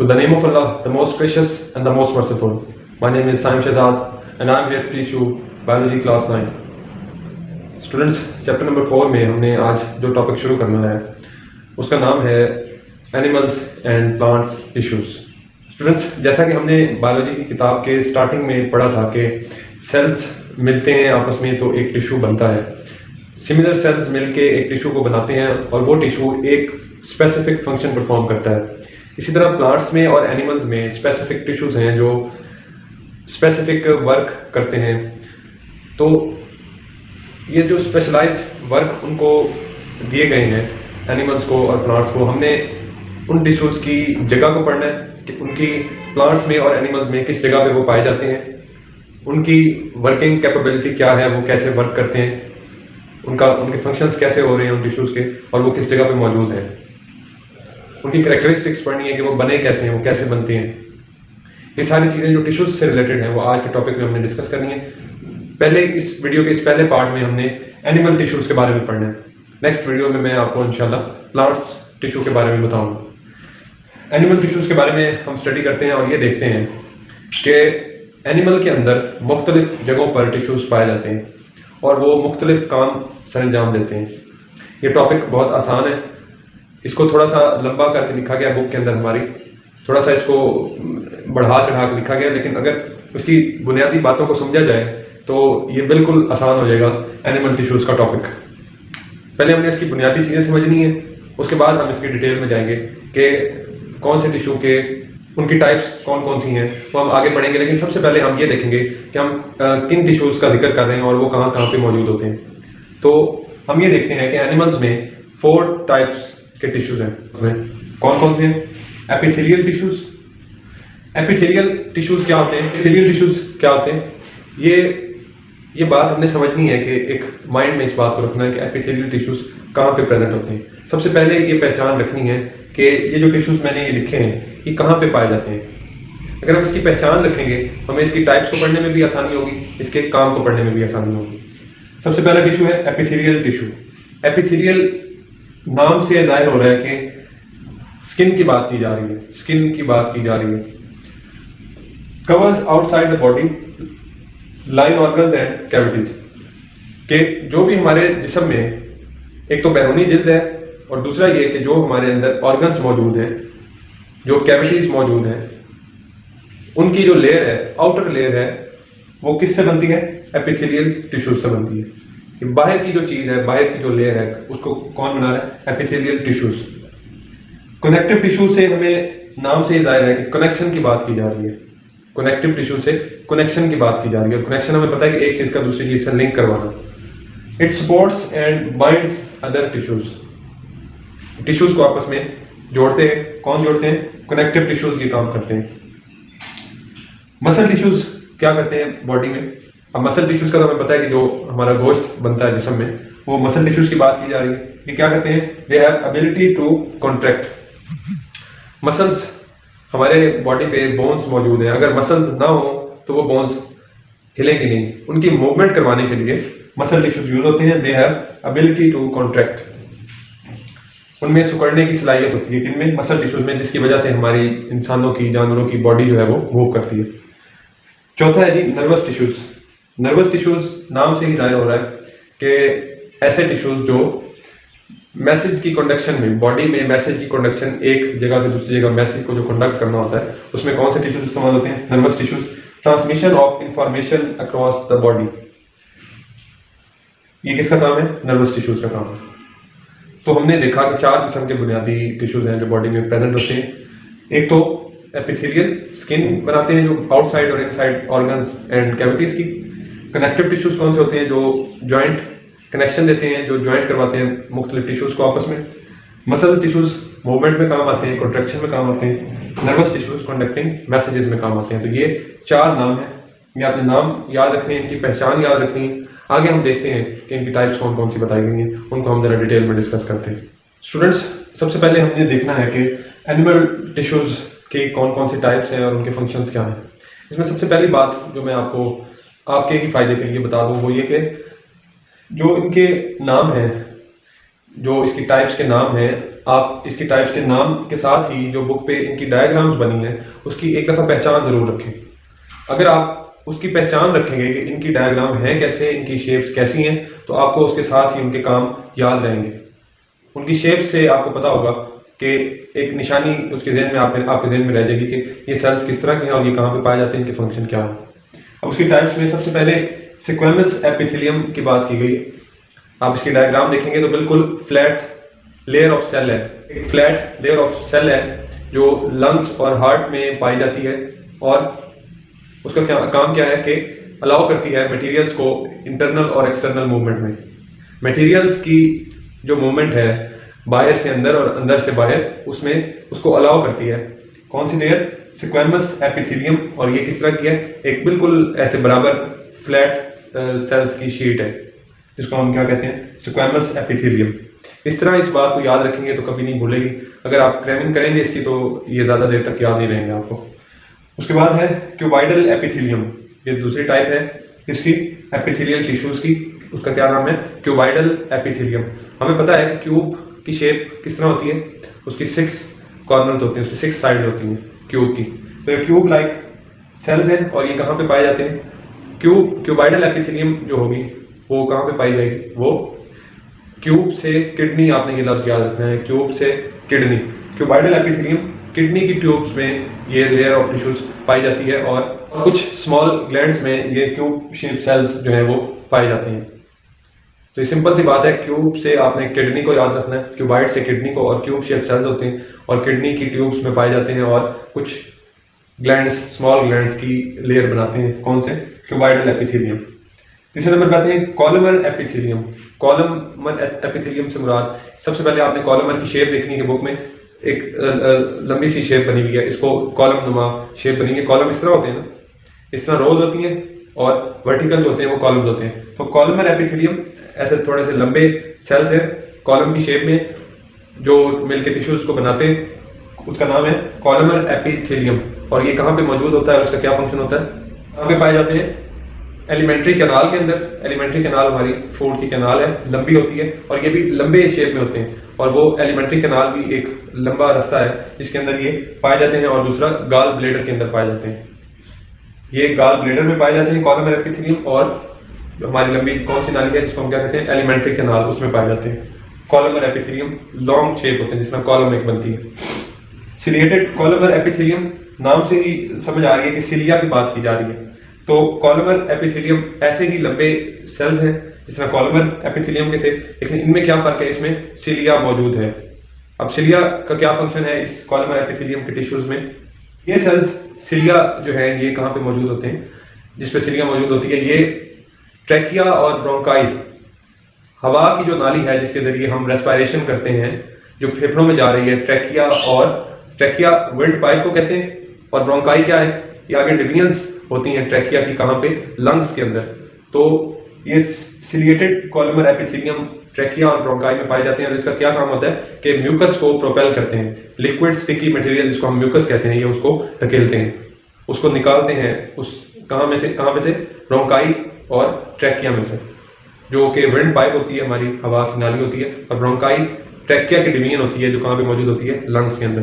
With the name of Allah, the most gracious and the most merciful. My name is Saim Shahzad and I am here to teach you Biology Class 9. Students, chapter number 4 में हमने आज जो topic शुरू करना है उसका नाम है animals and plants tissues. Students, जैसा कि हमने बायोलॉजी की किताब के स्टार्टिंग में पढ़ा था कि सेल्स मिलते हैं आपस में तो एक टिश्यू बनता है। सिमिलर सेल्स मिलके एक टिश्यू को बनाते हैं और वो टिश्यू एक स्पेसिफिक फंक्शन परफॉर्म करता है। इसी तरह प्लांट्स में और एनिमल्स में स्पेसिफिक टिश्यूज़ हैं जो स्पेसिफिक वर्क करते हैं। तो ये जो स्पेशलाइज्ड वर्क उनको दिए गए हैं एनिमल्स को और प्लांट्स को, हमने उन टिश्यूज़ की जगह को पढ़ना है कि उनकी प्लांट्स में और एनिमल्स में किस जगह पे वो पाए जाते हैं, उनकी वर्किंग कैपेबिलिटी क्या है, वो कैसे वर्क करते हैं, उनके फंक्शंस कैसे हो रहे हैं उन टिश्यूज़ के और वो किस जगह पे मौजूद हैं, उनकी कैरेक्टरिस्टिक्स पढ़नी है कि वो बने कैसे हैं, वो कैसे बनते हैं। ये सारी चीज़ें जो टिश्यूज़ से रिलेटेड हैं वो आज के टॉपिक में हमने डिस्कस करनी है। पहले इस वीडियो के इस पहले पार्ट में हमने एनिमल टिश्यूज़ के बारे में पढ़ना है। नेक्स्ट वीडियो में मैं आपको इंशाल्लाह प्लांट्स टिश्यू के बारे में बताऊँगा। एनिमल टिश्यूज़ के बारे में हम स्टडी करते हैं और ये देखते हैं कि एनिमल के अंदर मुख्तलिफ जगहों पर टिश्यूज़ पाए जाते हैं और वो मुख्तलिफ काम सरंजाम देते हैं। ये टॉपिक बहुत आसान है, इसको थोड़ा सा लंबा करके लिखा गया बुक के अंदर हमारी, थोड़ा सा इसको बढ़ा चढ़ा के लिखा गया, लेकिन अगर इसकी बुनियादी बातों को समझा जाए तो ये बिल्कुल आसान हो जाएगा एनिमल टिश्यूज़ का टॉपिक। पहले हमने इसकी बुनियादी चीज़ें समझनी है, उसके बाद हम इसकी डिटेल में जाएंगे कि कौन से टिश्यू के उनकी टाइप्स कौन कौन सी हैं वो हम आगे पढ़ेंगे। लेकिन सबसे पहले हम ये देखेंगे कि हम किन टिश्यूज़ का जिक्र कर रहे हैं और वो कहाँ कहाँ पे मौजूद होते हैं। तो हम ये देखते हैं कि एनिमल्स में 4 टाइप्स के टिश्यूज़ हैं। उसमें कौन कौन से हैं? Epithelial tissues. एपिथेलियल टिश्यूज़ क्या होते हैं? एपिथेलियल टिश्यूज़ क्या होते हैं? ये बात हमने समझनी है कि एक माइंड में इस बात को रखना है कि एपिथेलियल टिश्यूज़ कहाँ पे प्रेजेंट होते हैं। सबसे पहले ये पहचान रखनी है कि ये जो टिश्यूज़ मैंने ये लिखे हैं ये कहाँ पे पाए जाते हैं। अगर हम इसकी पहचान रखेंगे हमें इसकी टाइप्स को पढ़ने में भी आसानी होगी, इसके काम को पढ़ने में भी आसानी होगी। सबसे पहला टिश्यू है एपिथेलियल टिश्यू। एपिथेलियल नाम से जाहिर हो रहा है कि स्किन की बात की जा रही है, स्किन की बात की जा रही है। Covers outside the body line organs and cavities, के जो भी हमारे जिस्म में एक तो बैरूनी जिल्द है और दूसरा ये कि जो हमारे अंदर ऑर्गन्स मौजूद हैं, जो कैविटीज मौजूद हैं, उनकी जो लेयर है, आउटर लेयर है, वो किससे बनती है? एपिथेलियल टिश्यूज से बनती है। कि बाहर की जो चीज़ है, बाहर की जो लेयर है, उसको कौन बना रहा है? Epithelial tissues. कनेक्टिव टिश्यू से हमें नाम से ही जाहिर है कि कनेक्शन की बात की जा रही है। कनेक्टिव टिश्यू से कनेक्शन की बात की जा रही है और कनेक्शन हमें पता है कि एक चीज़ का दूसरी चीज़ से लिंक करवाना। It supports and binds other tissues. Tissues को आपस में जोड़ते हैं। कौन जोड़ते हैं? कनेक्टिव टिश्यूज ये काम करते हैं। मसल टिश्यूज क्या करते हैं बॉडी में? अब मसल टिश्यूज का तो हमें पता है कि जो हमारा गोश्त बनता है जिस्म में, वो मसल टिश्यूज की बात की जा रही है। ये क्या करते हैं? They have ability to contract. Muscles हमारे बॉडी पे बोन्स मौजूद हैं, अगर मसल्स ना हो तो वो बोन्स हिलेंगे नहीं। उनकी मूवमेंट करवाने के लिए मसल टिश्यूज यूज होते हैं। They have ability to contract. उनमें सिकुड़ने की सलाहियत होती है किनमें? मसल टिश्यूज में, जिसकी वजह से हमारी इंसानों की, जानवरों की बॉडी जो है वो मूव करती है। चौथा है जी नर्वस टिश्यूज। नर्वस टिश्यूज नाम से ही जाहिर हो रहा है कि ऐसे टिश्यूज जो मैसेज की कंडक्शन में, बॉडी में मैसेज की कंडक्शन, एक जगह से दूसरी जगह मैसेज को जो कंडक्ट करना होता है, उसमें कौन से टिश्यूज इस्तेमाल होते हैं? Nervous tissues. Transmission of information across the body, ये किसका काम है? नर्वस टिश्यूज का काम है। तो हमने देखा कि 4 किस्म के बुनियादी टिश्यूज हैं जो बॉडी में प्रेजेंट होते हैं। एक तो एपिथेलियल, स्किन बनाते हैं जो आउटसाइड और इनसाइड ऑर्गन्स एंड कैविटीज की। कनेक्टिव टिश्यूज कौन से होते हैं? जो जॉइंट कनेक्शन देते हैं, जो जॉइंट करवाते हैं मुख्तलिफ टिश्यूज को आपस में। मसल टिश्यूज मूवमेंट में काम आते हैं, कॉन्ट्रैक्शन में काम आते हैं। नर्वस टिश्यूज कंडक्टिंग मैसेजेस में काम आते हैं। तो ये 4 नाम हैं, ये आपने नाम याद रखने हैं, इनकी पहचान याद रखनी है। आगे हम देखते हैं कि इनकी टाइप्स कौन कौन सी बताई गई हैं, उनको हम जरा डिटेल में डिस्कस करते हैं। स्टूडेंट्स, सबसे पहले हमने देखना है कि एनिमल टिश्यूज के कौन कौन सी टाइप्स हैं और उनके फंक्शंस क्या हैं। इसमें सबसे पहली बात जो मैं आपको आपके ही फायदे के लिए बता दूं वो ये कि जो इनके नाम हैं, जो इसकी टाइप्स के नाम हैं, आप इसकी टाइप्स के नाम के साथ ही जो बुक पे इनकी डायग्राम्स बनी है उसकी एक दफ़ा पहचान ज़रूर रखें। अगर आप उसकी पहचान रखेंगे कि इनकी डायग्राम है कैसे, इनकी शेप्स कैसी हैं, तो आपको उसके साथ ही उनके काम याद रहेंगे। उनकी शेप से आपको पता होगा कि एक निशानी उसके जहन में आपके जहन में रह जाएगी कि ये सेल्स किस तरह के हैं और ये कहाँ पे पाए जाते हैं, इनके फंक्शन क्या है। अब उसकी टाइप्स में सबसे पहले स्क्वेमस एपिथेलियम की बात की गई। आप इसकी डायग्राम देखेंगे तो बिल्कुल फ्लैट लेयर ऑफ सेल है, एक फ्लैट लेयर ऑफ सेल है जो लंग्स और हार्ट में पाई जाती है और उसका काम क्या है कि अलाउ करती है मटेरियल्स को इंटरनल और एक्सटर्नल मूवमेंट में। मटेरियल्स की जो मूवमेंट है बाहर से अंदर और अंदर से बाहर, उसमें उसको अलाउ करती है कौन सी लेयर? Squamous epithelium. और ये किस तरह की है? एक बिल्कुल ऐसे बराबर फ्लैट सेल्स की शीट है जिसको हम क्या कहते हैं? Squamous epithelium. इस तरह इस बात को याद रखेंगे तो कभी नहीं भूलेगी। अगर आप क्रैमिंग करेंगे इसकी तो ये ज़्यादा देर तक याद नहीं रहेंगे आपको। उसके बाद है क्यूबाइडल एपिथेलियम। ये दूसरी टाइप है इसकी एपिथेलियल टिश्यूज की। उसका क्या नाम है? Cuboidal epithelium. हमें पता है कि क्यूब की शेप किस तरह होती है, उसकी 6 कॉर्नर्स होते हैं, उसकी 6 साइड होती हैं क्यूब की। तो ये क्यूब लाइक सेल्स हैं और ये कहाँ पे पाए जाते हैं? क्यूबाइडल एपिथेलियम जो होगी वो कहाँ पे पाई जाएगी? वो क्यूब से किडनी, आपने ये लफ्ज़ याद रखना है, क्यूब से किडनी। क्यूबाइडल एपिथेलियम किडनी की ट्यूब्स में ये लेयर ऑफ टिश्यूज पाई जाती है और कुछ स्मॉल ग्लैंड्स में ये क्यूब शेप सेल्स जो हैं वो पाए जाते हैं। तो ये सिंपल सी बात है, क्यूब से आपने किडनी को याद रखना है, क्यूबाइड से किडनी को, और क्यूब शेप सेल्स होते हैं और किडनी की ट्यूब्स में पाए जाते हैं और कुछ ग्लैंड्स, स्मॉल ग्लैंड्स की लेयर बनाते हैं। कौन से? Cuboidal epithelium. तीसरे नंबर पर आते हैं कॉलमर एपिथेलियम। कॉलमर एपिथेलियम से मुराद, सबसे पहले आपने कॉलमर की शेप देखनी है। बुक में एक लंबी सी शेप बनी हुई है, इसको कॉलम नुमा शेप बनी है। कॉलम इस तरह होते हैं ना, इस तरह रोज होती हैं और वर्टिकल जो होते हैं वो कॉलम्स होते हैं। तो कॉलमर एपिथेलियम ऐसे थोड़े से लंबे सेल्स हैं कॉलम की शेप में जो मिलकर टिश्यूज को बनाते हैं, उसका नाम है कॉलमर एपिथेलियम। और ये कहाँ पे मौजूद होता है, उसका क्या फंक्शन होता है? कहाँ पे पाए जाते हैं? एलिमेंट्री कैनाल के अंदर। एलिमेंट्री कैनाल हमारी फूड की कैनाल है, लंबी होती है और ये भी लंबे शेप में होते हैं। और वो एलिमेंट्री कैनाल भी एक लंबा रास्ता है जिसके अंदर ये पाए जाते हैं। और दूसरा गाल ब्लेडर के अंदर पाए जाते हैं। ये गाल ब्लेडर में पाए जाते हैं कॉलमर एपिथेलियम। और हमारी लंबी कौन सी नाली है जिसको हम क्या कहते हैं? एलिमेंट्री कैनाल, उसमें पाए जाते हैं। कॉलमर एपिथेलियम लॉन्ग शेप होते हैं जिस तरह कॉलम एक बनती है। सिलिएटेड कॉलमर एपिथेलियम, नाम से ही समझ आ रही है कि सिलिया की बात की जा रही है। तो कॉलमर एपिथेलियम ऐसे ही लंबे सेल्स हैं जिस तरह कॉलमर एपिथेलियम के थे, लेकिन इनमें क्या फर्क है? इसमें सिलिया मौजूद है। अब सिलिया का क्या फंक्शन है इस कॉलमर एपिथेलियम के टिश्यूज में? ये सेल्स सिलिया जो है ये कहाँ पे मौजूद होते हैं? जिस पे सिलिया मौजूद होती है ये ट्रैकिया और ब्रोंकाई, हवा की जो नाली है जिसके जरिए हम रेस्पिरेशन करते हैं, जो फेफड़ों में जा रही है, ट्रैकिया विंड पाइप को कहते हैं। और ब्रोंकाई क्या है? ये आगे डिवीजन्स होती हैं ट्रैकिया की, कहाँ पे? लंग्स के अंदर। तो ये सिलिएटेड कॉलमर एपिथेलियम ट्रैकिया और ब्रोंकाई में पाए जाते हैं और इसका क्या काम होता है कि म्यूकस को प्रोपेल करते हैं। लिक्विड स्टिकी मटेरियल जिसको हम म्यूकस कहते हैं, ये उसको धकेलते हैं, उसको निकालते हैं। उस कहाँ में से? ब्रोंकाई और ट्रैकिया में से, जो कि विंड पाइप होती है, हमारी हवा की नाली होती है। और ब्रोंकाई ट्रैकिया की डिवीजन होती है जो कहाँ पे मौजूद होती है? लंग्स के अंदर।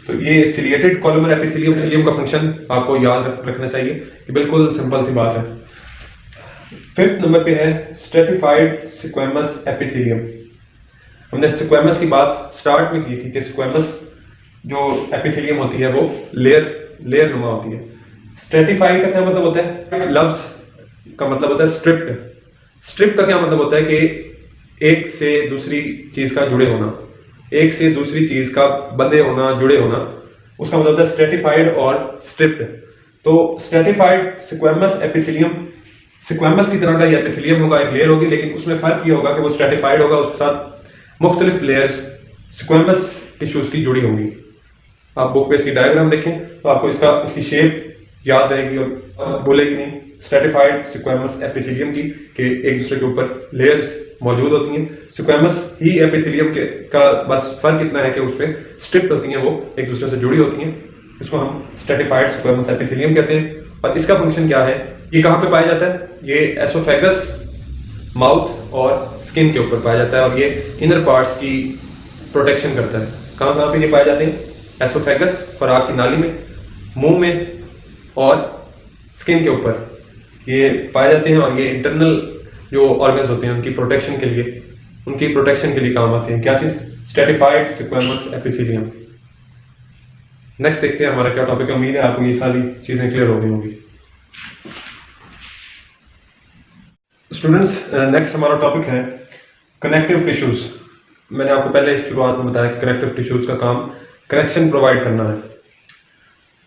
तो ये सिलिएटेड कॉलमर एपिथेलियम का फंक्शन आपको याद रखना चाहिए कि बिल्कुल सिंपल सी बात है। 5th नंबर पे है स्ट्रेटिफाइड स्क्वेमस एपिथेलियम। हमने स्क्वेमस की बात स्टार्ट में की थी कि स्क्वेमस जो एपिथेलियम होती है वो लेयर नुमा होती है। स्ट्रेटिफाइड का क्या मतलब होता है? लफ्ज का मतलब होता है स्ट्रिप्ड। स्ट्रिप का क्या मतलब होता है कि एक से दूसरी चीज का जुड़े होना, एक से दूसरी चीज का बंधे होना, जुड़े होना, उसका मतलब होता है स्ट्रेटिफाइड और स्ट्रिप्ड। तो स्ट्रेटिफाइड स्क्वेमस एपिथेलियम, स्क्वेमस की तरह का ये एपिथेलियम होगा, एक लेयर होगी, लेकिन उसमें फर्क ये होगा कि वो स्ट्रेटिफाइड होगा, उसके साथ मुख्तलिफ लेयर्स स्क्वेमस टिश्यूज की जुड़ी होंगी। आप बुक पे इसकी डायग्राम देखें तो आपको इसकी शेप याद रहेगी और बोलेगी नहीं स्ट्रेटिफाइड स्क्वेमस एपिथेलियम की कि एक दूसरे के ऊपर लेयर्स मौजूद होती हैं। स्क्वेमस ही एपिथेलियम का बस फर्क इतना है कि उसमें स्ट्रिप्ड होती हैं, वो एक दूसरे से जुड़ी होती हैं। इसको हम स्ट्रेटिफाइड स्क्वेमस एपिथेलियम कहते हैं। और इसका फंक्शन क्या है? ये कहाँ पे पाया जाता है? ये एसोफेगस, माउथ और स्किन के ऊपर पाया जाता है और ये इनर पार्ट्स की प्रोटेक्शन करता है। कहाँ कहाँ पे ये पाए जाते हैं? एसोफेगस, खुराक की नाली में, मुंह में और स्किन के ऊपर ये पाए जाते हैं, और ये इंटरनल जो ऑर्गन्स होते हैं उनकी प्रोटेक्शन के लिए काम आते हैं। क्या चीज़? Stratified squamous epithelium. नेक्स्ट देखते हैं हमारा क्या टॉपिक है। उम्मीद है आपको ये सारी चीज़ें क्लियर हो गई होंगी। स्टूडेंट्स, नेक्स्ट हमारा टॉपिक है कनेक्टिव टिश्यूज। मैंने आपको पहले शुरुआत में बताया कि कनेक्टिव टिश्यूज का काम कनेक्शन प्रोवाइड करना है।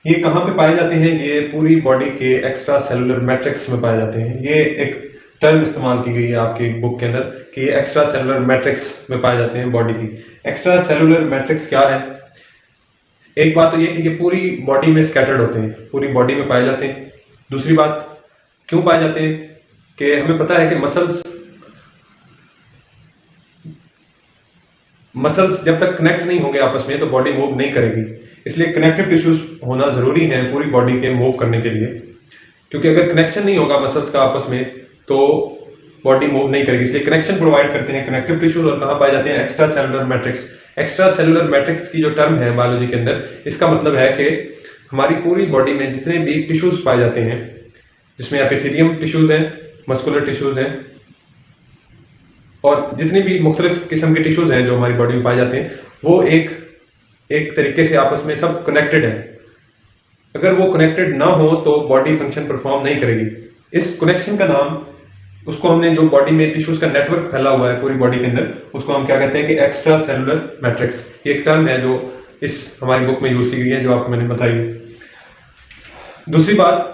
ये कहाँ पे पाए जाते हैं? ये पूरी बॉडी के एक्स्ट्रा सेलुलर मैट्रिक्स में पाए जाते हैं। ये एक टर्म इस्तेमाल की गई है आपकी बुक के अंदर कि ये एक्स्ट्रा सेलुलर मैट्रिक्स में पाए जाते हैं बॉडी की। एक्स्ट्रा सेलुलर मैट्रिक्स क्या है? एक बात तो ये कि ये पूरी बॉडी में स्कैटर्ड होते हैं, पूरी बॉडी में पाए जाते हैं। दूसरी बात, क्यों पाए जाते हैं कि हमें पता है कि मसल्स जब तक कनेक्ट नहीं होंगे आपस में तो बॉडी मूव नहीं करेगी। इसलिए कनेक्टिव टिश्यूज होना जरूरी है पूरी बॉडी के मूव करने के लिए, क्योंकि अगर कनेक्शन नहीं होगा मसल्स का आपस में तो बॉडी मूव नहीं करेगी। इसलिए कनेक्शन प्रोवाइड करते हैं कनेक्टिव टिश्यूज। और कहाँ पाए जाते हैं? Extra cellular matrix. Extra cellular matrix की जो टर्म है बायोलॉजी के अंदर, इसका मतलब है कि हमारी पूरी बॉडी में जितने भी टिश्यूज पाए जाते हैं, जिसमें एपिथेलियम टिश्यूज हैं, मस्कुलर टिश्यूज हैं, और जितने भी मुख्तलिफ किस्म के टिश्यूज हैं जो हमारी बॉडी में पाए जाते हैं, वो एक तरीके से आपस में सब कनेक्टेड है। अगर वो कनेक्टेड ना हो तो बॉडी फंक्शन परफॉर्म नहीं करेगी। इस कनेक्शन का नाम, उसको हमने जो बॉडी में टिश्यूज का नेटवर्क फैला हुआ है पूरी बॉडी के अंदर, उसको हम क्या कहते हैं कि एक्स्ट्रा सेलुलर मैट्रिक्स। ये एक टर्म है जो इस हमारी बुक में यूज की गई है, जो आपको मैंने बताई। दूसरी बात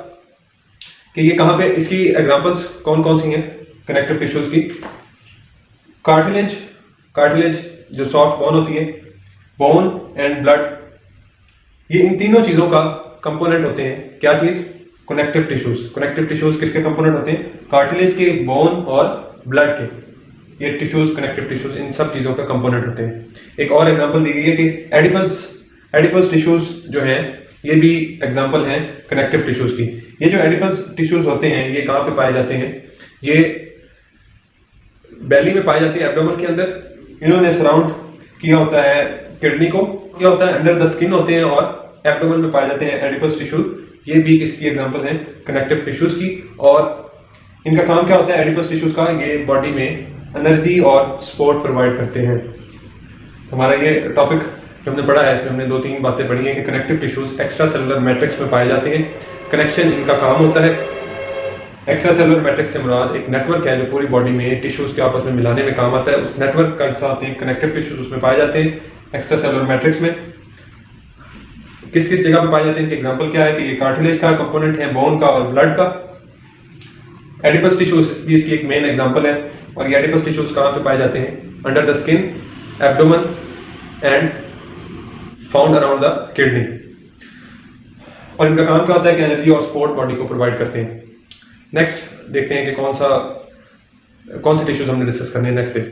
कि ये कहाँ पे, इसकी एग्जांपल्स कौन कौन सी हैं कनेक्टिव टिश्यूज की? कार्टिलेज जो सॉफ्ट बोन होती है, बोन एंड ब्लड, ये इन तीनों चीजों का कंपोनेंट होते हैं। क्या चीज? Connective tissues. कनेक्टिव टिश्यूज किसके कंपोनेंट होते हैं? कार्टिलेज के, बोन और ब्लड के। ये टिश्यूज, कनेक्टिव टिश्यूज, इन सब चीजों का कंपोनेंट होते हैं। एक और एग्जांपल दी गई है कि एडिपस टिश्यूज जो हैं, ये भी एग्जांपल हैं कनेक्टिव टिश्यूज की। ये जो एडिपस टिश्यूज होते हैं ये कहाँ पे पाए जाते हैं? ये बेली में पाए जाते हैं, एब्डोमेन के अंदर। इन्होंने सराउंड किया होता है किडनी को, क्या होता है अंडर द स्किन होते हैं, और एब्डोमेन में पाए जाते हैं एडिपस टिश्यूज। ये भी किसकी एग्जांपल है? कनेक्टिव टिश्यूज की। और इनका काम क्या होता है एडिपस टिश्यूज का? ये बॉडी में एनर्जी और सपोर्ट प्रोवाइड करते हैं। हमारा ये टॉपिक जो हमने पढ़ा है इसमें हमने 2-3 बातें पढ़ी हैं कि connective tissues extra cellular matrix में पाए जाते हैं। कनेक्शन इनका काम होता है। एक्स्ट्रा सेलुलर मैट्रिक्स से मुराद एक नेटवर्क है जो पूरी बॉडी में टिश्यूज के आपस में मिलाने में काम आता है। उस नेटवर्क का हिस्सा होते हैं कनेक्टिव टिश्यूज, उसमें पाए जाते हैं एक्स्ट्रा सेलुलर मैट्रिक्स में। किस किस जगह पे पाए जाते हैं? इनके एग्जांपल क्या है कि ये कार्टिलेज का कंपोनेंट है, बोन का और ब्लड का। एडिपस टिश्यूज भी इसकी एक मेन एग्जांपल है। और ये एडिपस टिश्यूज कहाँ पे पाए जाते हैं? Under the skin, abdomen and found around the kidney. और इनका काम क्या होता है कि एनर्जी और सपोर्ट बॉडी को प्रोवाइड करते हैं। नेक्स्ट देखते हैं कि कौन से टिश्यूज हमने डिस्कस करने हैं। नेक्स्ट देखते हैं।